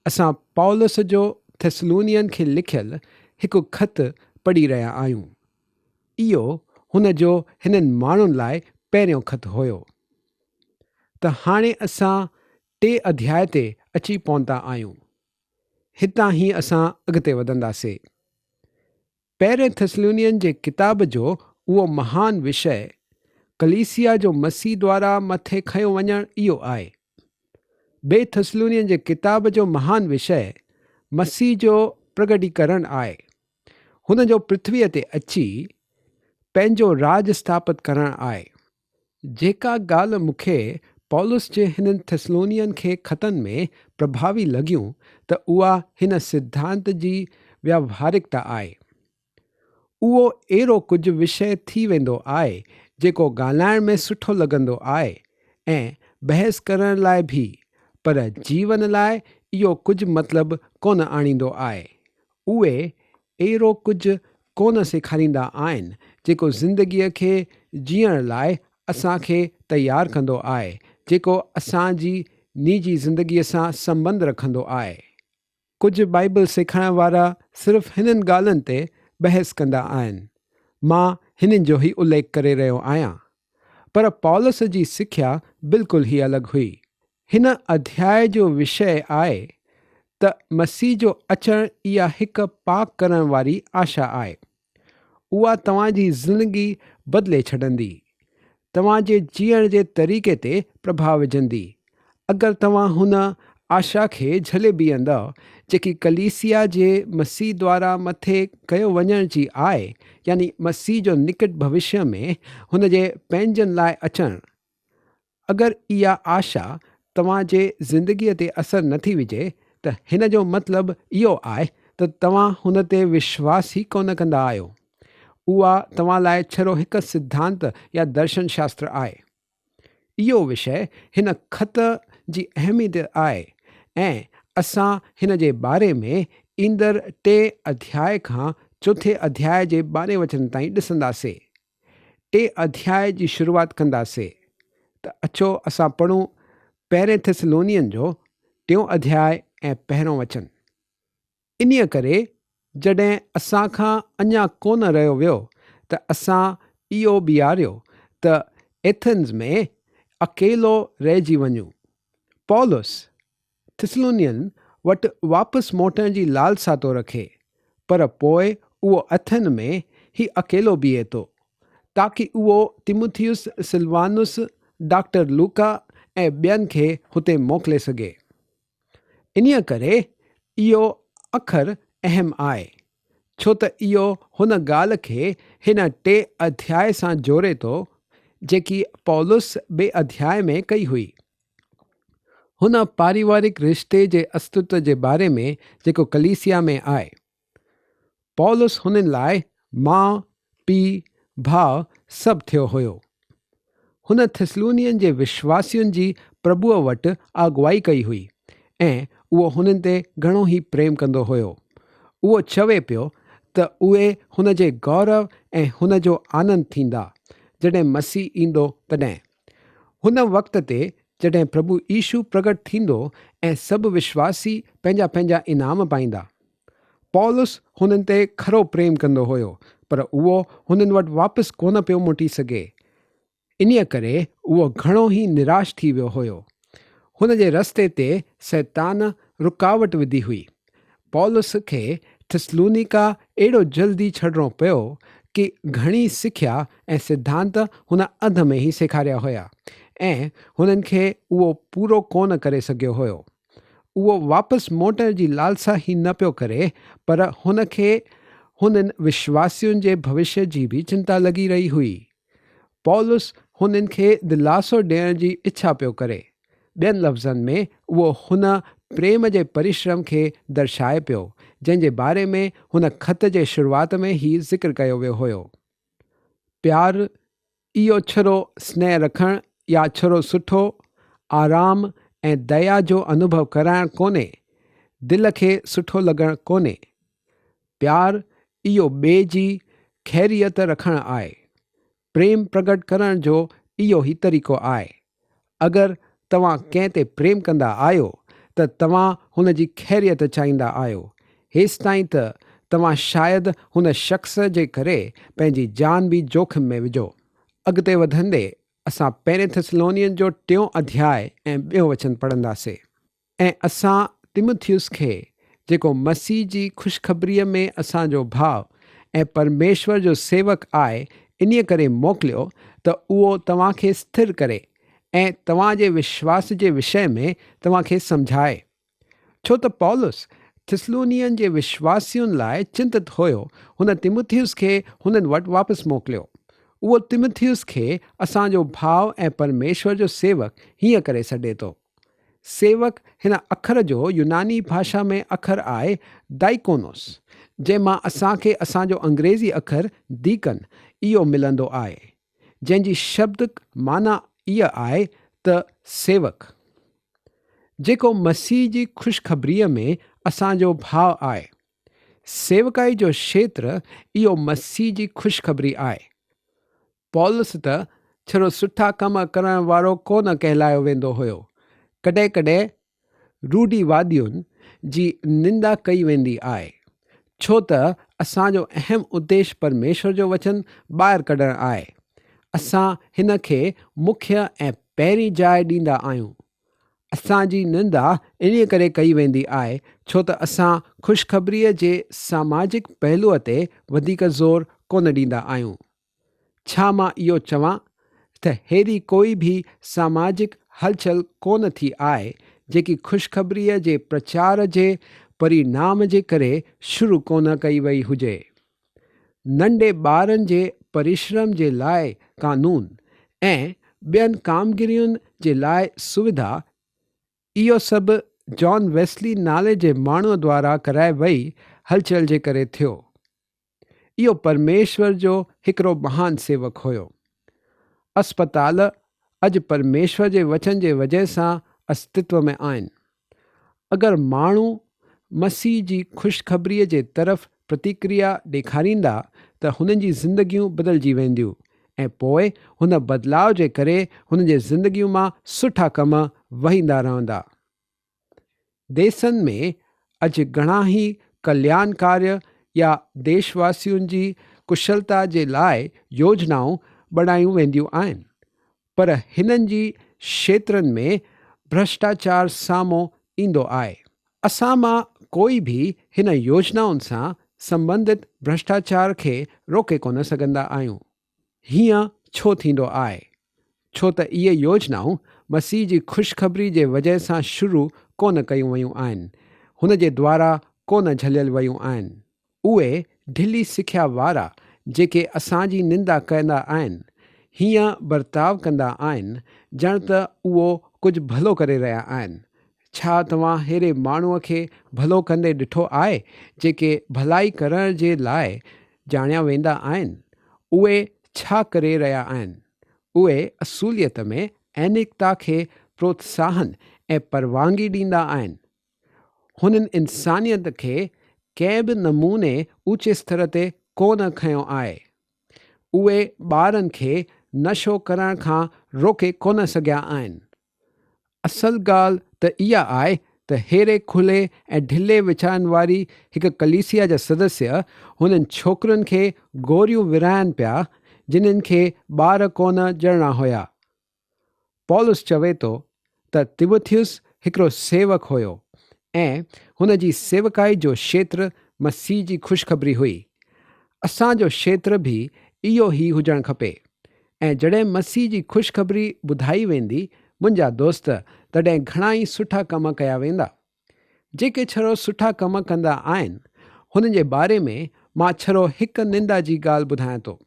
असां पौलुस जो थिस्सलुनियन खे लिखियलु हिकु ख़त पढ़ी रहिया आहियूं। इहो हुन जो हिननि माण्हुनि लाइ पहिरियों ख़तु हुयो। त हाणे असां 3 अध्याय ते अची पहुता आहियूं। हितां ई असां अॻिते वधंदासीं। पहिरें थिस्सलुनियन जे किताब जो उहो महान विषय कलीसिया जो मसीह द्वारा मथे खयो वञणु इहो आहे। ॿिए थिस्सलुनियन जे किताब जो महान विषय मसीह जो प्रगटीकरण आहे। हुन जो पृथ्वीअ ते अची पंहिंजो राज स्थापित करणु आहे। जेका ॻाल्हि मूंखे पौलुस जे हिननि थिस्सलुनियन खे ख़तनि में प्रभावी लॻियूं त उहा हिन सिद्धांत जी व्यावहारिकता आहे। उहो अहिड़ो कुझु विषय थी वेंदो आहे जेको ॻाल्हाइण में सुठो लॻंदो आहे ऐं बहस करण लाइ बि, पर जीवन लाइ इहो कुझु मतिलबु कोन आणींदो आहे। उहे अहिड़ो कुझु कोन सेखारींदा आहिनि जेको ज़िंदगीअ खे जीअण लाइ असांखे तयारु कंदो आहे, जेको असांजी निजी ज़िंदगीअ सां संबंध रखंदो आहे। कुझु बाइबल सेखारण वारा सिर्फ़ु हिननि ॻाल्हियुनि ते बहस कंदा आहिनि। मां हिननि जो ई उल्लेख करे रहियो आहियां, पर पौलुस जी सिख्या बिल्कुलु ई अलॻि हुई। हिन अध्याय जो विषय आहे त मसीह जो अचणु इहा हिकु पाक करण वारी आशा आहे। उहा तव्हांजी ज़िंदगी बदिले छॾंदी, तव्हांजे जीअण जे तरीक़े ते प्रभाव विझंदी। अगरि तव्हां हुन आशा खे झले बीहंदव जेकी कलीसिया जे मसीह द्वारा मथे कयो वञण जी आहे, यानी मसीह जो निकट भविष्य में हुन जे पंहिंजनि लाइ अचणु। अगरि इहा आशा तव्हांजे ज़िंदगीअ ते असरु नथी विझे त हिन जो मतिलबु इहो आहे त तव्हां हुन ते विश्वास ई कोन कंदा आहियो। उहा तव्हां लाइ छड़ो हिकु सिद्धांत या दर्शन शास्त्र आहे। इहो विषय हिन ख़त जी अहमियत आहे ऐं असां हिन जे बारे में ईंदड़ 3 अध्याय खां 4 अध्याय जे 12 वचन ताईं ॾिसंदासीं। 3 अध्याय जी शुरूआति कंदासीं। त अचो असां पढ़ूं पहिरें थिस्सलुनियन जो 3 अध्याय ऐं 1 वचन। इन्हीअ करे जॾहिं असां खां अञा कोन रहियो वियो त असां इहो बीहारियो त एथेंस में अकेलो रहिजी वञूं। पौलुस थिस्सलुनियन वटि वापसि मोटण जी लालसा थो रखे, पर पोइ उहो एथेंस में ई अकेलो बीहे थो ताकी उहो तिमुथियुस, सिलवानुस, डॉक्टर लूका ऐं ॿियनि खे हुते मोकिले सघे। इन्हीअ करे इहो अखर अहम आहे, छो त इहो हुन ॻाल्हि खे हिन 3 अध्याय सां जोड़े थो जेकी पौलुस 2 अध्याय में कई हुई। हुन पारिवारिक रिश्ते जे अस्तित्व जे बारे में जेको कलीसिया में आहे। पौलुस हुननि लाइ माउ, पीउ, भाउ सभु थियो हुयो। हुन थिस्सलुनियन जे विश्वासियुनि जी प्रभुअ वटि अगुवाई कई हुई ऐं उहो हुननि ते घणो ई प्रेम कंदो हुयो। उहो चवे पियो त उहे हुन जे गौरव ऐं हुन जो आनंद थींदा जॾहिं मसीह ईंदो तॾहिं। हुन वक़्त ते जॾहिं प्रभु यीशु प्रगट थींदो ऐं सभु विश्वासी पंहिंजा पंहिंजा इनाम पाईंदा। पौलुस हुननि ते खरो प्रेम कंदो हुयो, पर उहो हुननि वटि वापसि कोन पियो मोटी सघे। इन्हीअ करे उहो घणो ई निराश थी वियो हुयो। हुन जे रस्ते ते शैतान रुकावट विधी हुई। पौलुस खे थिस्सलुनीका एॾो जल्दी छॾिणो पियो कि घणी सिख्या ऐं सिद्धांत हुन अध में ई सेखारिया हुया ऐं हुननि खे उहो पूरो कोन करे सघियो हुयो। उहो वापसि मोटण जी लालसा ई न पियो करे, पर हुन खे हुननि विश्वासियुनि जे भविष्य जी बि चिंता लॻी रही हुई। पौलुस हुननि खे दिलासो ॾियण जी इच्छा पियो करे। ॿियनि लफ़्ज़नि में उहो हुन प्रेम जे परिश्रम खे दर्शाए पियो जंहिंजे बारे में हुन ख़त जे शुरूआति में ई ज़िक्र कयो वियो हुयो। प्यार इहो छड़ो स्नेह रखणु या छड़ो सुठो आराम ऐं दया जो अनुभव कराइणु कोन्हे, दिलि खे सुठो लॻणु कोन्हे। प्यार इहो ॿिए जी ख़ैरियत रखणु आहे। प्रेम प्रगट करण जो इहो ई तरीक़ो आहे। अगरि तव्हां कंहिं ते प्रेम कंदा आहियो त तव्हां हुन जी ख़ैरियत चाहींदा आहियो। हेसि ताईं त तव्हां शायदि हुन शख़्स जे करे पंहिंजी जान बि जोखिम में विझो। अॻिते वधंदे असां पहिरें थिस्सलुनीअन जो 3 अध्याय ऐं 2 वचन पढ़ंदासीं। ऐं असां तिमुथियुस खे, जेको मसीह जी ख़ुशख़बरीअ में असांजो भाउ ऐं परमेश्वर जो सेवक आहे, इन्हीअ करे मोकिलियो त उहो तव्हांखे स्थिर करे ऐं तव्हांजे विश्वास जे विषय में तव्हांखे सम्झाए। छो त पौलुस थिस्सलुनीअन जे विश्वासियुनि लाइ चिंतित हुयो, हुन तिमुथियुस खे हुननि वटि वापसि मोकिलियो। उहो तिमुथियुस खे असांजो भाउ ऐं परमेश्वर जो सेवक हीअं करे सॾे थो। सेवक हिन अखर जो यूनानी भाषा में अखर आहे डाइकोनोस, जंहिंमां असांखे असांजो अंग्रेज़ी अखर दीकन इहो मिलंदो आहे, जंहिंजी शब्दिक माना इहा आहे त सेवक, जेको मसीह जी ख़ुशख़बरीअ में असांजो भाउ आहे। सेवकाई जो क्षेत्र इहो मसीह जी ख़ुशख़बरी आहे। पौलुस त छड़ो सुठा कम करण वारो कोन कहलायो वेंदो हुयो। कॾहिं कॾहिं रूढ़िवादियुनि जी निंदा कई वेंदी आहे, छो त असांजो अहम उद्देश्य परमेश्वर जो वचन ॿाहिरि कढणु आहे। असां हिन खे मुख्य ऐं पहिरीं जाइ ॾींदा आहियूं। असांजी निंदा इन करे कई वेंदी आहे छो त असां ख़ुशख़बरीअ जे सामाजिक पहलूअ ते वधीक ज़ोर कोन ॾींदा आहियूं। छा मां इहो चवां त अहिड़ी कोई बि सामाजिक हलचल कोन थी आहे जेकी ख़ुशख़बरीअ जे प्रचार जे परिणाम जे करे शुरू कोन कई वई हुजे। नंढे ॿारनि जे परिश्रम जे लाइ कानून ऐं ॿियनि कामगिरियुनि जे लाइ सुविधा, इहो सभु जॉन वेस्ली नाले जे माण्हूअ द्वारा कराए वई हलचल जे करे थियो। इहो परमेश्वर जो हिकिड़ो महान सेवक हुयो। अस्पताल अॼु परमेश्वर जे वचन जे वजह सां अस्तित्व में आहिनि। अगरि माण्हू मसीह जी ख़ुशख़बरीअ जे तरफ़ प्रतिक्रिया ॾेखारींदा त हुननि जी ज़िंदगियूं बदिलजी वेंदियूं ऐं पोइ हुन बदिलाव जे करे हुन जे ज़िंदगियूं मां सुठा कम वहींदा रहंदा। देशनि में अॼु घणा ई कल्याण कार्य या देशवासियुनि जी कुशलता जे लाइ योजनाऊं बणायूं वेंदियूं आहिनि, पर हिननि जी क्षेत्रनि में भ्रष्टाचार साम्हूं ईंदो आहे। असां मां कोई बि हिन योजनाउनि सां संबंधित भ्रष्टाचार खे रोके कोन सघंदा आहियूं। हीअं छो थींदो आहे? छो त इहे योजनाऊं मसीह जी ख़ुशख़बरी जे वजह सां शुरू कोन कयूं वयूं आहिनि, हुन जे द्वारा कोन झलियल वयूं आहिनि। उहे ढिली सिख्या वारा जेके असांजी निंदा कंदा आहिनि, हीअं बर्ताव कंदा आहिनि ॼण त उहो कुझु भलो करे रहिया आहिनि। छा तव्हां अहिड़े माण्हूअ खे भलो कंदे ॾिठो आहे जेके भलाई करण जे लाइ ॼाणिया वेंदा आहिनि? उहे छा करे रहिया आहिनि? उहे असूलियत में ऐनिकता खे प्रोत्साहन ऐं परवानगी ॾींदा आहिनि। हुननि इंसानियत खे कंहिं बि नमूने ऊचे स्तर ते कोन खयो आहे। उहे ॿारनि खे नशो करण खां रोके कोन सघिया आहिनि। असल ॻाल्हि त इहा आहे त अहिड़े खुले ऐं ढिले वीचारनि वारी हिकु कलीसिया जा सदस्य हुननि छोकिरुनि खे गोरियूं विराइनि पिया जिन्हनि खे ॿार कोन ॼणा हुया। पौलुस चवे थो त तिमुथियुस हिकिड़ो सेवक हुयो ऐं हुन जी सेवकाई जो क्षेत्र मसीह जी ख़ुशख़बरी हुई। असांजो क्षेत्र बि इहो ई हुजणु खपे। ऐं जॾहिं मसीह जी ख़ुशख़बरी ॿुधाई वेंदी, मुंहिंजा दोस्त, तॾहिं घणा ई सुठा कम कया वेंदा। जेके छड़ो सुठा कम कंदा आहिनि, हुन जे बारे में मां छड़ो हिकु निंदा जी ॻाल्हि ॿुधायां थो,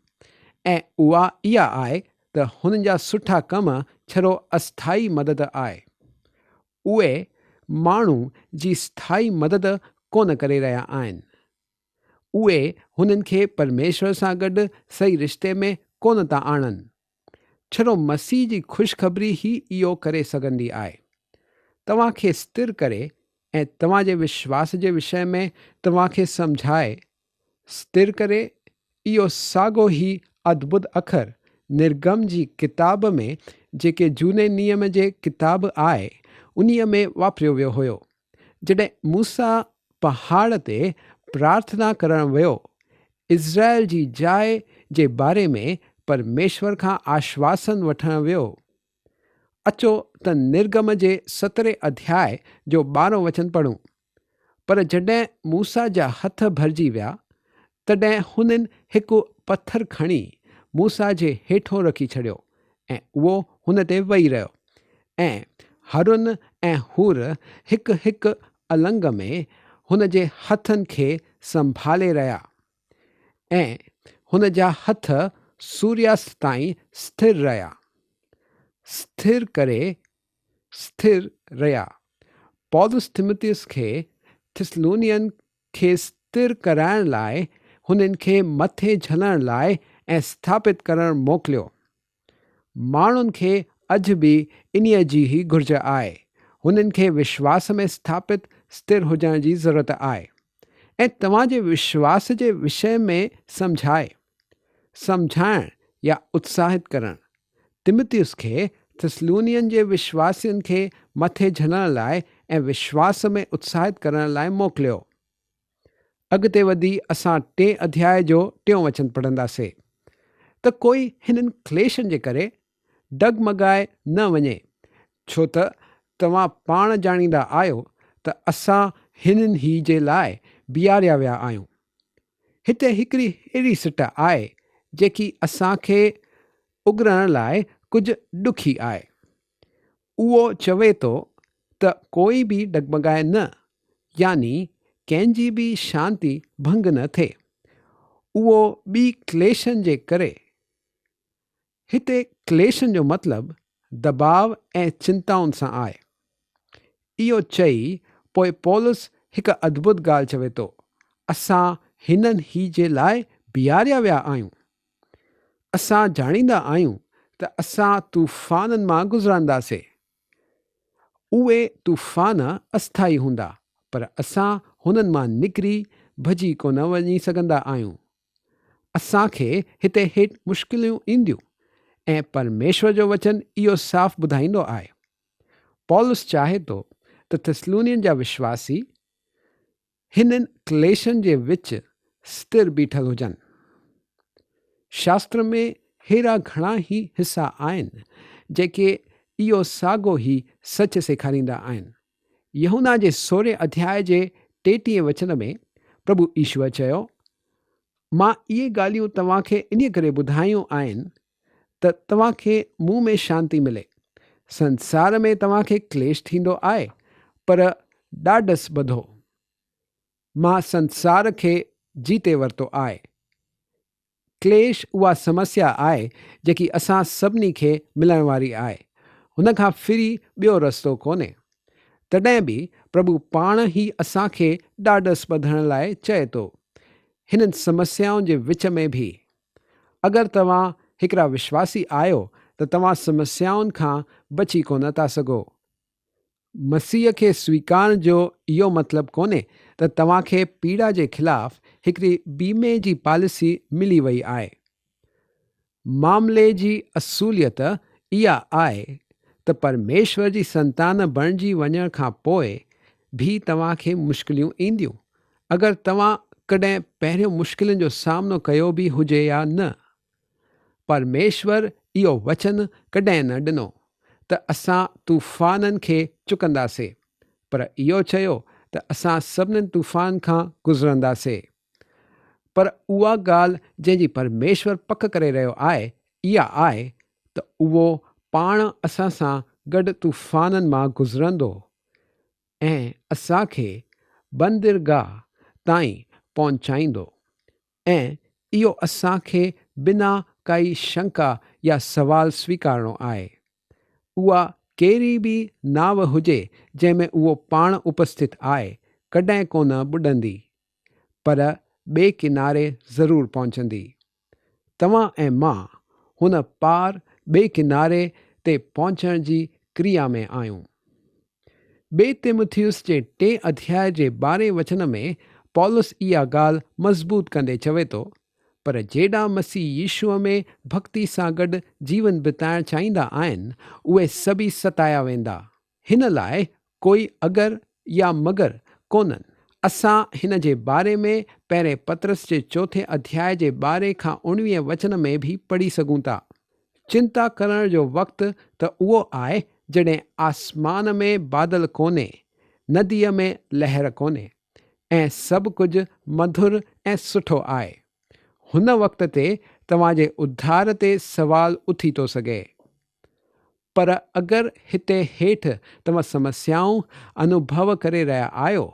ऐं उहा इहा आहे त हुननि जा सुठा कम छड़ो अस्थाई मदद आहे। उहे माण्हू जी स्थाई मदद कोन करे रहिया आहिनि। उहे हुननि खे परमेश्वर सां गॾु सही रिश्ते में कोन था आणनि। छड़ो मसीह जी ख़ुशख़बरी ई इहो करे सघंदी आहे। तव्हांखे स्थिर करे ऐं तव्हांजे विश्वास जे विषय में तव्हांखे सम्झाए स्थिर करे। इहो साॻियो ई अद्भुत अखर निर्गम जी किताब में, जेके झूने नियम जे किताब आहे, उन्हीअ में वापरियो वियो हुयो। जॾहिं मूसा पहाड़ ते प्रार्थना करणु वियो, इज़राइल जी जाइ जे बारे में परमेश्वर खां आश्वासन वठणु वियो। अचो त निर्गम जे 17 अध्याय जो 12 वचन पढ़ूं। पर जॾहिं मूसा जा हथ भरिजी विया, तॾहिं हुननि हिकु पथर खणी मूसा जे हेठों रखी छॾियो ऐं उहो हुन ते वेही रहियो, ऐं हारून ऐं हूर हिकु हिकु अलंग में हुन जे हथनि खे संभाले रहिया, ऐं हुन जा हथ सूर्यास्त ताईं स्थिर रहिया। पौलुस तिमुथियुस खे थिस्सलुनीअन खे स्थिर कराइण लाइ हुननि खे मथे झलण लाइ ऐं स्थापित करणु मोकिलियो। माण्हुनि खे अॼु बि इन्हीअ जी ई घुर्ज आहे। हुननि खे विश्वास में स्थापित स्थिर हुजण जी ज़रूरत आहे ऐं तव्हांजे विश्वास जे विषय में सम्झाइण या उत्साहित करणु। तिमुथियुस खे थिस्सलुनीअन जे विश्वासियुनि खे मथे झलण लाइ ऐं विश्वास में उत्साहित करण लाइ मोकिलियो। अॻिते वधी असां 3 अध्याय जो 3 वचन पढ़ंदासीं। त कोई हिननि क्लेशनि जे करे डगमगाए न वञे, छो त तव्हां पाण ॼाणींदा आहियो त असां हिननि ही जे लाइ बीहारिया विया आहियूं। हिते हिकिड़ी अहिड़ी सिट आहे जेकी असांखे उगरण लाइ कुझु ॾुखी आहे। उहो चवे थो त कोई बि डगमगाए न, यानी कंहिंजी बि शांती भंग न थिए, उहो ॿी क्लेशनि जे करे। हिते क्लेशनि जो मतिलबु दबाव ऐं चिंताउनि सां आहे। इहो चई पोइ पौलुस हिकु अद्भुत ॻाल्हि चवे थो, असां हिननि ही जे लाइ बीहारिया विया आहियूं। असां ॼाणींदा आहियूं त असां तूफ़ाननि मां गुज़रंदासीं। उहे तूफ़ान अस्थाई हूंदा, पर असां हुननि मां निकिरी भॼी कोन वञी सघंदा आहियूं। असांखे हिते हेठि मुश्किलियूं ईंदियूं ऐं परमेश्वर जो वचन इहो साफ़ ॿुधाईंदो आहे। पौलुस चाहे थो त थिस्सलुनीअन जा विश्वासी हिननि क्लेशनि जे विच स्थिर बीठल हुजनि। शास्त्र में अहिड़ा घणा ई हिसा आहिनि जेके इहो साॻियो ई सच सेखारींदा आहिनि। यूहन्ना जे 16 अध्याय जे 33 वचन में प्रभु ईश्वर चयो, मां इहे ॻाल्हियूं तव्हांखे इन करे ॿुधायूं आहिनि त तव्हांखे मूं में शांती मिले। संसार में तव्हांखे क्लेश थींदो आहे, पर ॾाढस ॿधो, मां संसार खे जीते वरितो आहे। क्लेश उहा समस्या आहे जेकी असां सभिनी खे मिलण वारी आहे। हुन खां फिरी ॿियो रस्तो कोन्हे। तॾहिं बि प्रभु पाण ई असांखे ॾाढस ॿधण लाइ चए थो। हिननि समस्याउनि जे विच में बि अगरि तव्हां हिकिड़ा विश्वासी आहियो त तव्हां समस्याउनि खां बची कोन था सघो। मसीह खे स्वीकारण जो इहो मतिलबु कोन्हे त तव्हांखे पीड़ा जे ख़िलाफ़ हिकिड़ी बीमे जी पॉलिसी मिली वई आहे। मामले जी असूलियत इहा आहे त परमेश्वर जी संतान बणिजी वञण खां पोइ भी तव्हांखे मुश्किलियूं ईंदियूं। अगरि तव्हां कॾहिं पहिरियों मुश्किलुनि जो सामनो कयो बि हुजे या न, परमेश्वर इहो वचन कॾहिं न ॾिनो त असां तूफ़ाननि खे चुकंदासीं, पर इहो चयो त असां सभिनीनि तूफ़ान खां गुज़रंदासीं। पर उहा ॻाल्हि जंहिंजी परमेश्वर पक करे रहियो आहे इहा आहे त उहो पाण असां सां गॾु तूफ़ाननि मां गुज़रंदो ऐं असांखे बंदरगाह ताईं पहुचाईंदो। ऐं इहो असांखे बिना काई शंका या सवाल स्वीकारणो आहे। उहा कहिड़ी बि नाव हुजे जंहिंमें उहो पाण उपस्थित आहे, कॾहिं कोन ॿुॾंदी, पर ॿिए किनारे ज़रूरु पहुचंदी। तव्हां ऐं मां हुन पार ॿिए किनारे ते पहुचण जी क्रिया में आहियूं। ॿिए तिमुथियुस जे 3 अध्याय जे 12 वचन में पौलुस इहा ॻाल्हि मज़बूत कंदे चवे थो, पर जेॾा मसीह यीशूअ में भक्ति सां गॾु जीवन बिताइण चाहींदा आहिनि, उहे सभी सताया वेंदा। हिन लाइ कोई अगरि या मगर कोन्हनि। असां हिन जे बारे में पहिरें पतरस जे 4 अध्याय जे 12 खां 19 वचन में भी पढ़ी सघूं था। चिंता करण जो वक़्तु त उहो आहे जॾहिं आसमान में बादल कोन्हे, नदीअ में लहर कोन्हे ऐं सभु कुझु मधुर ऐं सुठो आहे। हुन वक़्त ते तव्हांजे उद्धार ते सवाल उथी थो सघे। पर अगरि हिते हेठि तव्हां समस्याऊं अनुभव करे रहिया आहियो,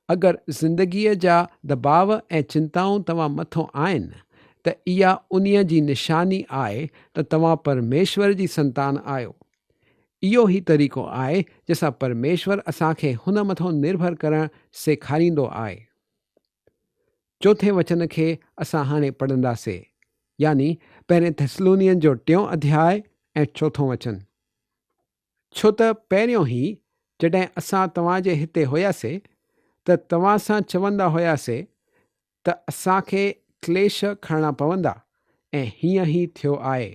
अगरि ज़िंदगीअ जा दबाव ऐं चिंताऊं तव्हां मथां आहिनि, त इहा उन्हीअ जी निशानी आहे त तव्हां परमेश्वर जी संतान आहियो। इहो ई तरीक़ो आहे जंहिंसां परमेश्वर असांखे हुन मथां निर्भर करणु सेखारींदो आहे। 4 वचन खे असां हाणे पढ़ंदासीं, यानी पहिरें थिस्सलुनियन जो 3 अध्याय ऐं 4 वचन। छो त पहिरियों ई जॾहिं असां तव्हांजे हिते हुयासीं त तव्हां सां चवंदा हुयासीं त असांखे क्लेश खणणा पवंदा, ऐं हीअं ई थियो आहे,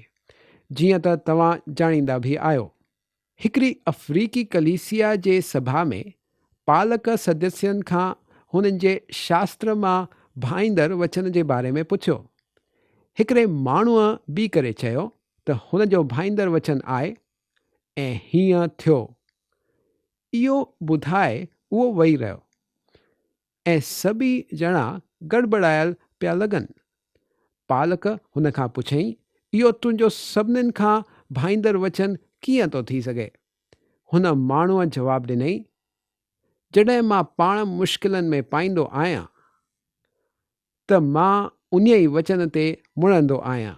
जीअं त तव्हां ॼाणींदा बि आहियो। हिकिड़ी अफ्रीकी कलीसिया जे सभा में पालक सदस्यनि खां हुननि जे शास्त्र मां भाईंदड़ वचन जे बारे में पुछियो। हिकिड़े माण्हूअ बि करे चयो त हुन जो भाईंदड़ वचन आहे, ऐं हीअं थियो। इहो ॿुधाए उहो वेही रहियो, ऐं सभी ॼणा गड़बड़ायल पिया लॻनि। पालक हुन खां पुछई, इहो तुंहिंजो सभिनीनि खां भाईंदड़ वचन कीअं थो थी सघे? हुन माण्हूअ जवाबु ॾिनई, जॾहिं मां पाण मुश्किलनि में पाईंदो आहियां त मां उन ई वचन ते मुड़ंदो आहियां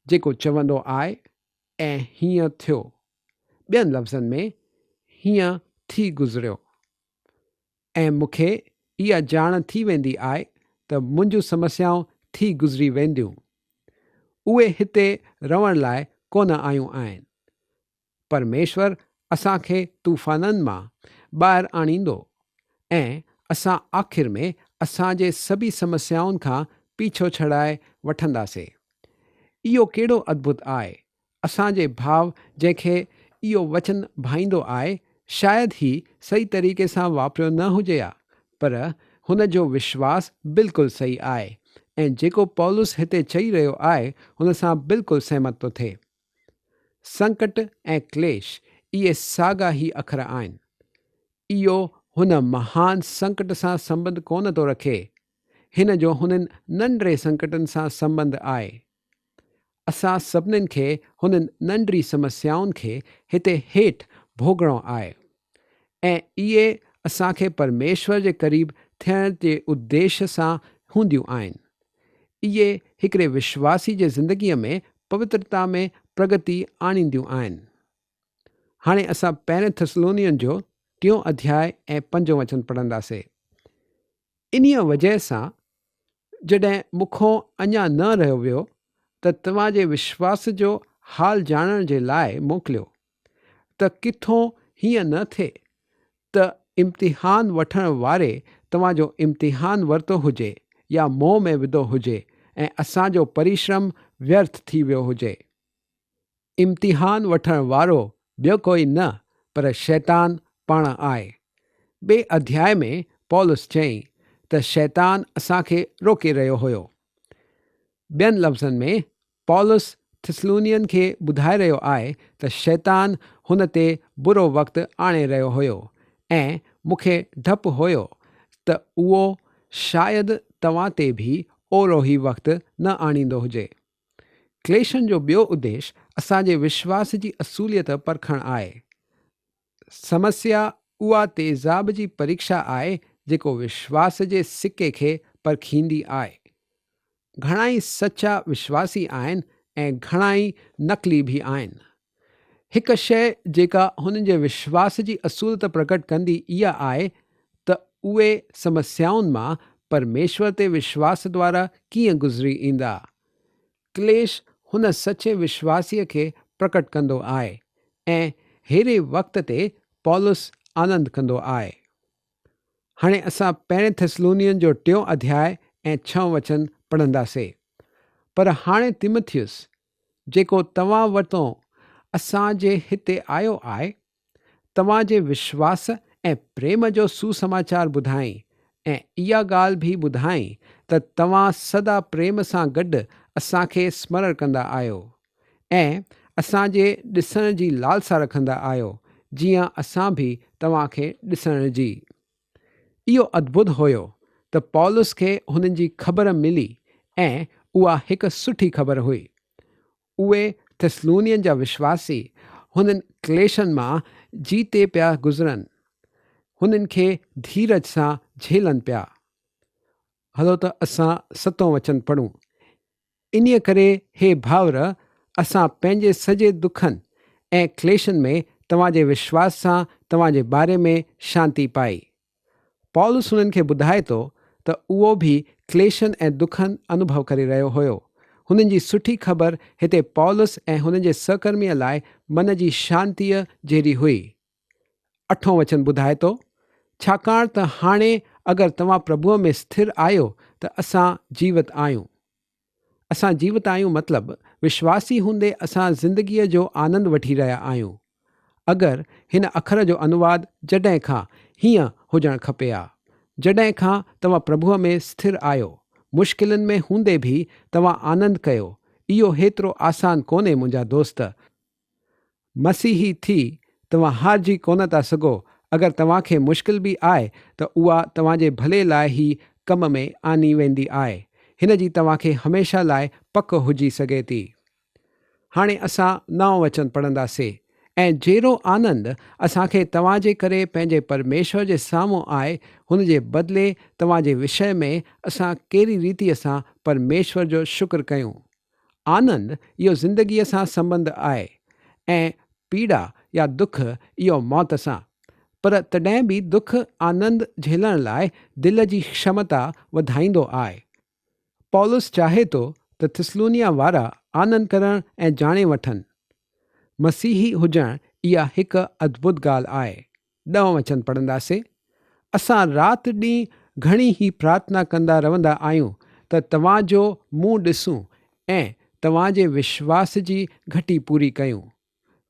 जेको चवंदो आहे, ऐं हीअं थियो। ॿियनि लफ़्ज़नि में, हीअं थी गुज़रियो। ऐं मूंखे इहा ॼाण थी वेंदी आहे त मुंहिंजूं समस्याऊं थी गुज़री वेंदियूं। उहे हिते रहण लाइ कोन आयूं आहिनि। परमेश्वर असांखे तूफ़ाननि मां ॿाहिरि आणींदो, ऐं असां आख़िर में असांजे सभी समस्याउनि खां पीछो छॾाए वठंदासीं। इहो केॾो अद्भुत आहे। असांजे भाउ जंहिंखे इहो वचन भाईंदो आहे, शायदि ई सही तरीक़े सां वापरियो न हुजे हा, पर हुन जो विश्वास बिल्कुलु सही आहे, ऐं जेको पौलुस हिते चई रहियो आहे हुन सां बिल्कुलु सहमत थो थिए। संकट ऐं क्लेश इहे साॻा ई अखर आहिनि। इहो हुन महान संकट सां संबंध कोन थो रखे, हिन जो हुननि नंढड़े संकटनि सां संबंध आहे। असां सभिनीनि खे हुननि नंढड़ी समस्याउनि खे हिते हेठि भोगणो आहे, ऐं इहे असांखे परमेश्वर जे क़रीब थियण जे उद्देश्य सां हूंदियूं आहिनि। इहे हिकिड़े विश्वासी जे ज़िंदगीअ में पवित्रता में प्रगति आणींदियूं आहिनि। हाणे असां पहिरें थिस्सलुनियन जो 3 अध्याय ऐं 5 वचन पढ़ंदासीं। इन्हीअ वजह सां जॾहिं मूंखों अञा न रहियो वियो त तव्हांजे विश्वास जो हाल ॼाणण जे लाइ मोकिलियो, त किथों हीअं न थिए त इम्तिहान वठण वारे तव्हांजो इम्तिहान वरितो हुजे या मोह में विधो हुजे ऐं असांजो परिश्रम व्यर्थ थी वियो हुजे। इम्तिहान वठण वारो ॿियो कोई न पर शैतान पाण आहे। ॿिए अध्याय में पौलुस चई त शैतान असांखे रोके रहियो हुयो। ॿियनि लफ़्ज़नि में पौलुस थिस्सलुनियन खे ॿुधाए रहियो आहे त शैतान हुन ते बुरो वक़्तु आणे रहियो हुयो, ऐं मूंखे डपु हुयो त उहो शायदि तव्हां ते बि ओहिड़ो ई वक़्तु न आणींदो हुजे। क्लेशनि जो ॿियो उद्देश्य असांजे विश्वास जी असूलियत परखणु आहे। समस्या उहा तेज़ाब जी परीक्षा आहे जेको विश्वास जे सिके खे परखींदी आहे। घणाई सचा विश्वासी आहिनि ऐं घणाई नकली बि आहिनि। हिकु शइ जेका हुननि जे विश्वास जी असूलियत प्रकट कंदी इहा आहे त उहे समस्याउनि मां परमेश्वर ते विश्वास द्वारा कीअं गुज़री ईंदा। क्लेश हुन सचे विश्वासीअ खे प्रकट कंदो आहे, ऐं हेड़े वक़्त ते पौलुस आनंद कंदो आहे। हाणे असां पहिरें थिस्सलुनियन जो 3 अध्याय ऐं 6 वचन पढ़ंदासीं। पर हाणे तीमुथियुस, जेको तव्हां वटि असांजे हिते आयो आहे, तव्हांजे विश्वास ऐं प्रेम जो सुसमाचार ॿुधाई ऐं इहा ॻाल्हि बि ॿुधाई त तव्हां सदा प्रेम सां गॾु असांखे स्मरण कंदा आहियो ऐं असांजे ॾिसण जी लालसा रखंदा आहियो जीअं असां बि तव्हांखे ॾिसण जी। इहो अद्भुत हुयो त पौलुस खे हुननि जी ख़बर मिली ऐं उहा हिकु सुठी ख़बर हुई। उहे थिस्सलुनीअन जा विश्वासी हुननि क्लेशनि मां जीते पिया गुज़रनि, हुननि खे धीरज सां झेलनि पिया। हलो त असां 7 वचन पढ़ूं। इन्हीअ करे हे भाउर, असां पंहिंजे सॼे दुखनि ऐं क्लेशनि में तव्हांजे विश्वास सां तव्हांजे बारे में शांती पाई। पौलुस हुननि खे ॿुधाए थो त उहो बि क्लेशनि ऐं दुखनि अनुभव करे रहियो हुयो। हुननि जी सुठी ख़बर हिते पौलुस ऐं हुननि जे सहकर्मीअ लाइ मन जी शांतीअ जहिड़ी हुई। 8 वचन ॿुधाए थो, छाकाणि त हाणे अगरि तव्हां प्रभुअ में स्थिर आहियो त असां जीवित आहियूं। असां जीवित आहियूं मतिलबु विश्वासी हूंदे असां ज़िंदगीअ जो आनंद वठी रहिया आहियूं। अगरि हिन अखर जो अनुवाद जॾहिं खां हीअं हुजणु खपे आहे, जॾहिं खां तव्हां प्रभुअ में स्थिर आहियो, मुश्किलनि में हूंदे बि तव्हां आनंद कयो। इहो हेतिरो आसान कोन्हे मुंहिंजा दोस्त। मसीही थी तव्हां हारजी कोन था सघो। अगरि तव्हांखे मुश्किल बि आहे त उहा तव्हांजे भले लाइ ई कम में आनी वेंदी आहे। हिन जी तव्हांखे हमेशह लाइ पक हुजी सघे थी। हाणे असां 9 वचन पढ़ंदासीं। ऐं जहिड़ो आनंद असांखे तव्हांजे करे पंहिंजे परमेश्वर जे साम्हूं आहे, हुन जे बदिले तव्हांजे विषय में असां कहिड़ी रीतिअ सां परमेश्वर जो शुक्र कयूं। आनंद इहो ज़िंदगीअ सां संबंध आहे ऐं पीड़ा या दुख इहो मौत सां। पर तॾहिं बि दुख आनंद झेलण लाइ दिल जी क्षमता वधाईंदो आहे। पौलुस चाहे थो त थिस्सलुनिया वारा आनंद करण ऐं ॼाणे वठनि। मसीही हुजणु इहा हिकु अद्भुत ॻाल्हि आहे। 10 वचन पढ़ंदासीं। असां राति ॾींहुं घणी ई प्रार्थना कंदा रहंदा आहियूं त तव्हांजो मुंहुं ॾिसूं ऐं तव्हांजे विश्वास जी घटी पूरी कयूं।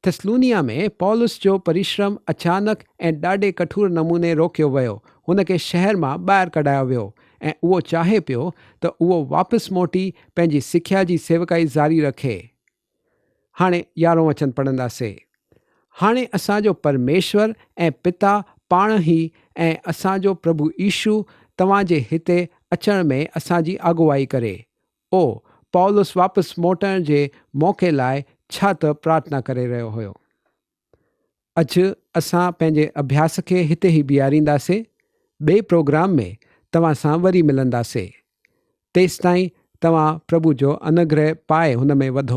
थिस्सलुनिया में पौलुस जो परिश्रम अचानक ऐं ॾाढे कठोर नमूने रोकियो वियो। हुन खे शहर मां ॿाहिरि कढायो वियो ऐं उहो चाहे पियो त उहो वापसि मोटी पंहिंजी सिख्या जी सेवकाई जारी रखे। हाणे 11 वचन पढ़ंदासीं। हाणे असांजो परमेश्वर ऐं पिता पाण ई ऐं असांजो प्रभु यीशु तव्हांजे हिते अचण में असांजी अॻुवाई करे। ओ पौलुस वापसि मोटण जे मौक़े लाइ छा त प्रार्थना करे रहियो हुयो। अॼु असां पंहिंजे अभ्यास खे हिते ई बीहारींदासीं। ॿिए प्रोग्राम में तव्हां सां वरी मिलंदासीं। तेसिताईं तव्हां प्रभु जो अनुग्रह पाए हुन में वधो।